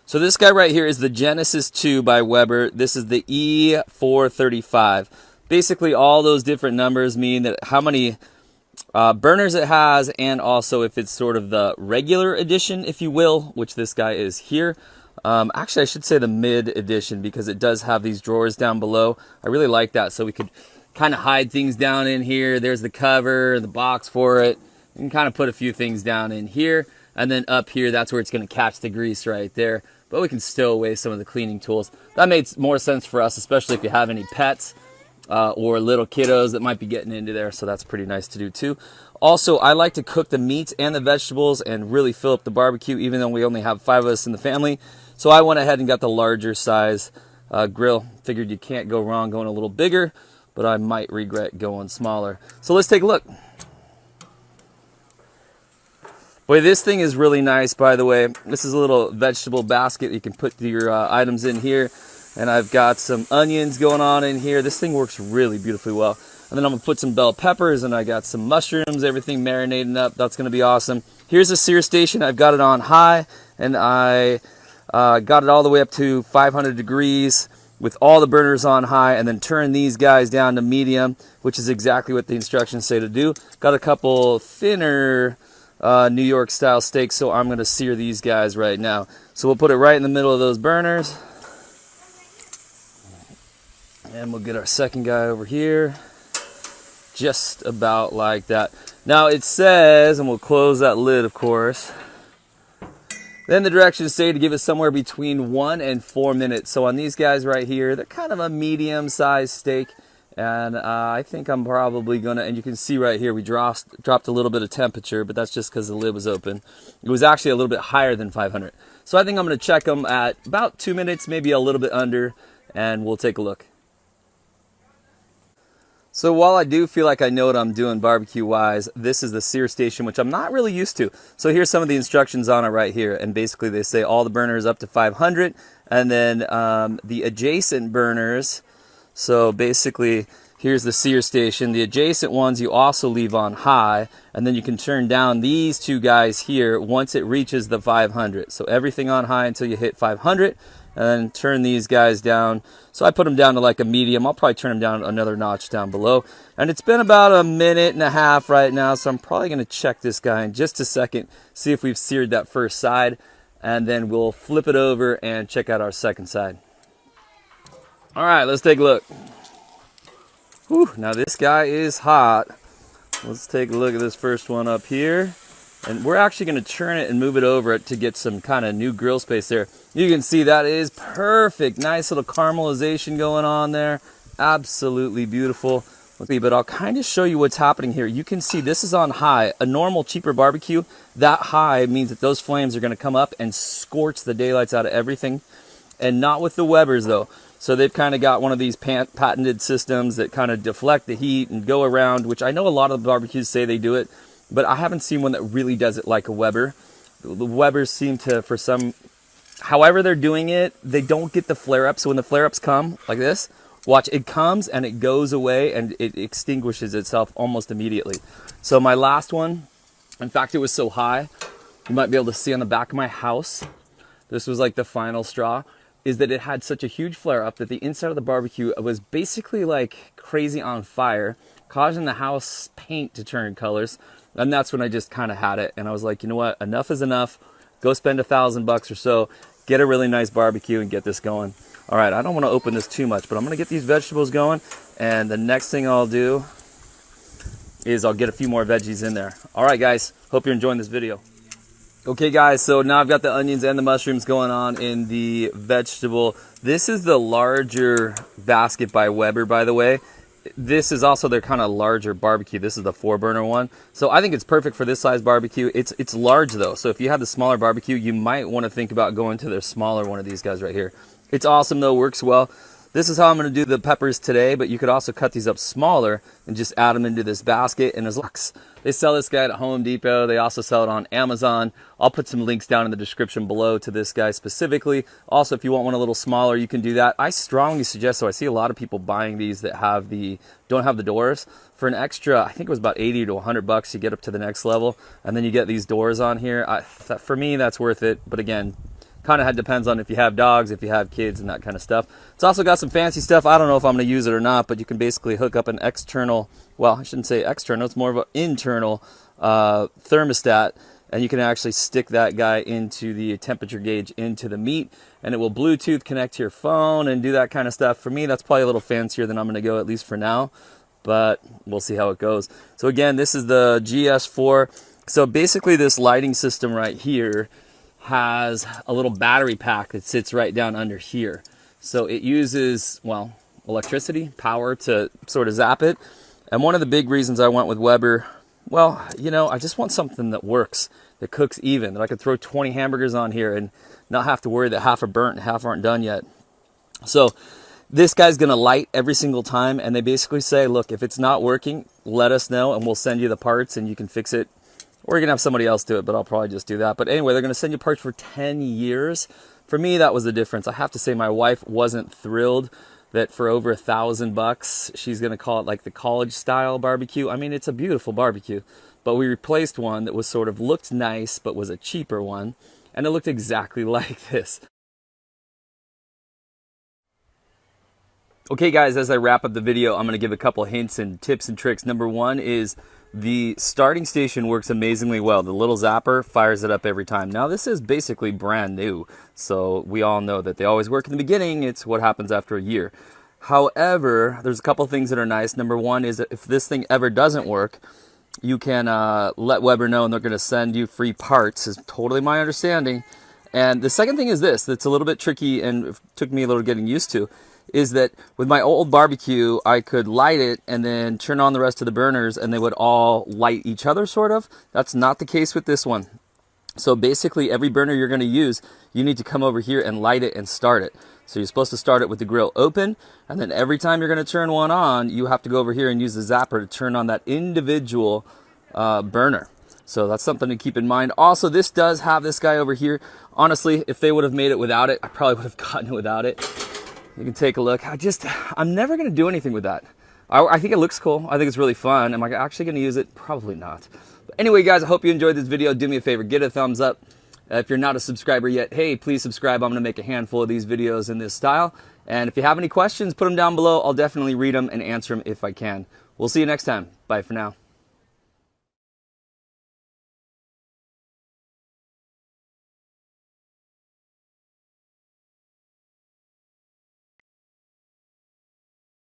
So this guy right here is the Genesis 2 by Weber. This is the E-435. Basically, all those different numbers mean that how many burners it has, and also if it's sort of the regular edition, if you will, which this guy is here. Actually, I should say the mid edition, because it does have these drawers down below. I really like that, so we could kind of hide things down in here. There's the cover, the box for it. You can kind of put a few things down in here, and then up here, that's where it's going to catch the grease right there. But we can stow away some of the cleaning tools. That makes more sense for us, especially if you have any pets or little kiddos that might be getting into there. So that's pretty nice to do too. Also, I like to cook the meats and the vegetables and really fill up the barbecue, even though we only have 5 of us in the family. So I went ahead and got the larger size grill. Figured you can't go wrong going a little bigger, but I might regret going smaller. So let's take a look. Boy, this thing is really nice, by the way. This is a little vegetable basket. You can put your items in here. And I've got some onions going on in here. This thing works really beautifully well. And then I'm going to put some bell peppers, and I got some mushrooms, everything marinating up. That's going to be awesome. Here's the sear station. I've got it on high, and I got it all the way up to 500 degrees with all the burners on high, and then turn these guys down to medium, which is exactly what the instructions say to do. Got a couple thinner New York style steaks, so I'm going to sear these guys right now. So we'll put it right in the middle of those burners, and we'll get our second guy over here, just about like that. Now it says, and we'll close that lid, of course, then the directions say to give it somewhere between 1 and 4 minutes. So on these guys right here, they're kind of a medium sized steak. And I think I'm probably gonna, and you can see right here, we dropped a little bit of temperature, but that's just because the lid was open. It was actually a little bit higher than 500. So I think I'm gonna check them at about 2 minutes, maybe a little bit under, and we'll take a look. So while I do feel like I know what I'm doing barbecue wise, this is the sear station, which I'm not really used to. So here's some of the instructions on it right here. And basically they say all the burners up to 500, and then the adjacent burners. So basically, here's the sear station. The adjacent ones you also leave on high, and then you can turn down these 2 guys here once it reaches the 500. So everything on high until you hit 500, and then turn these guys down. So I put them down to like a medium. I'll probably turn them down another notch down below. And it's been about a minute and a half right now, so I'm probably going to check this guy in just a second, see if we've seared that first side, and then we'll flip it over and check out our second side. All right, let's take a look. Whew, now this guy is hot. Let's take a look at this first one up here. And we're actually going to turn it and move it over to get some kind of new grill space there. You can see that is perfect. Nice little caramelization going on there. Absolutely beautiful. But I'll kind of show you what's happening here. You can see this is on high. A normal, cheaper barbecue, that high means that those flames are going to come up and scorch the daylights out of everything. And not with the Webers, though. So they've kind of got one of these patented systems that kind of deflect the heat and go around, which I know a lot of the barbecues say they do it, but I haven't seen one that really does it like a Weber. The Webers seem to, for some, however they're doing it, they don't get the flare-ups. So when the flare-ups come, like this, watch, it comes and it goes away and it extinguishes itself almost immediately. So my last one, in fact, it was so high, you might be able to see on the back of my house, this was like the final straw, is that it had such a huge flare up that the inside of the barbecue was basically like crazy on fire, causing the house paint to turn colors. And that's when I just kind of had it. And I was like, you know what? Enough is enough. Go spend $1,000 or so, get a really nice barbecue and get this going. All right, I don't want to open this too much, but I'm going to get these vegetables going. And the next thing I'll do is I'll get a few more veggies in there. All right, guys, hope you're enjoying this video. Okay guys, so now I've got the onions and the mushrooms going on in the vegetable. This is the larger basket by Weber, by the way. This is also their kind of larger barbecue. This is the 4-burner one. So I think it's perfect for this size barbecue. It's large though. So if you have the smaller barbecue, you might want to think about going to their smaller one of these guys right here. It's awesome though, works well. This is how I'm going to do the peppers today, but you could also cut these up smaller and just add them into this basket. And they sell this guy at Home Depot. They also sell it on Amazon. I'll put some links down in the description below to this guy specifically. Also, if you want one a little smaller, you can do that. I strongly suggest, so I see a lot of people buying these that don't have the doors. For an extra, I think it was about 80 to 100 bucks, you get up to the next level. And then you get these doors on here. For me, that's worth it. But again, Kind of depends on if you have dogs, if you have kids, and that kind of stuff. It's also got some fancy stuff. I don't know if I'm going to use it or not, but you can basically hook up an external, well, I shouldn't say external, it's more of an internal thermostat, and you can actually stick that guy into the temperature gauge into the meat, and it will Bluetooth connect to your phone and do that kind of stuff. For me, that's probably a little fancier than I'm going to go, at least for now, but we'll see how it goes. So again, this is the GS4. So basically this lighting system right here has a little battery pack that sits right down under here. So it uses, well, electricity, power to sort of zap it. And one of the big reasons I went with Weber, well, you know, I just want something that works, that cooks even, that I could throw 20 hamburgers on here and not have to worry that half are burnt and half aren't done yet. So this guy's gonna light every single time, and they basically say, look, if it's not working, let us know and we'll send you the parts and you can fix it. Or you're going to have somebody else do it, but I'll probably just do that. But anyway, they're going to send you parts for 10 years. For me, that was the difference. I have to say my wife wasn't thrilled that for over $1,000, she's going to call it like the college style barbecue. I mean, it's a beautiful barbecue, but we replaced one that was sort of looked nice, but was a cheaper one. And it looked exactly like this. Okay guys, as I wrap up the video, I'm going to give a couple hints and tips and tricks. Number one is the starting station works amazingly well. The little zapper fires it up every time. Now this is basically brand new, so we all know that they always work in the beginning. It's what happens after a year. However, there's a couple things that are nice. Number one is that if this thing ever doesn't work, you can let Weber know and they're going to send you free parts, is totally my understanding. And the second thing is this, that's a little bit tricky and it took me a little getting used to, is that with my old barbecue, I could light it and then turn on the rest of the burners and they would all light each other, sort of. That's not the case with this one. So basically every burner you're going to use, you need to come over here and light it and start it. So you're supposed to start it with the grill open, and then every time you're going to turn one on, you have to go over here and use the zapper to turn on that individual burner. So that's something to keep in mind. Also, this does have this guy over here. Honestly, if they would have made it without it, I probably would have gotten it without it. You can take a look. I'm never going to do anything with that. I think it looks cool. I think it's really fun. Am I actually going to use it? Probably not. But anyway, guys, I hope you enjoyed this video. Do me a favor, get a thumbs up. If you're not a subscriber yet, hey, please subscribe. I'm going to make a handful of these videos in this style. And if you have any questions, put them down below. I'll definitely read them and answer them if I can. We'll see you next time. Bye for now.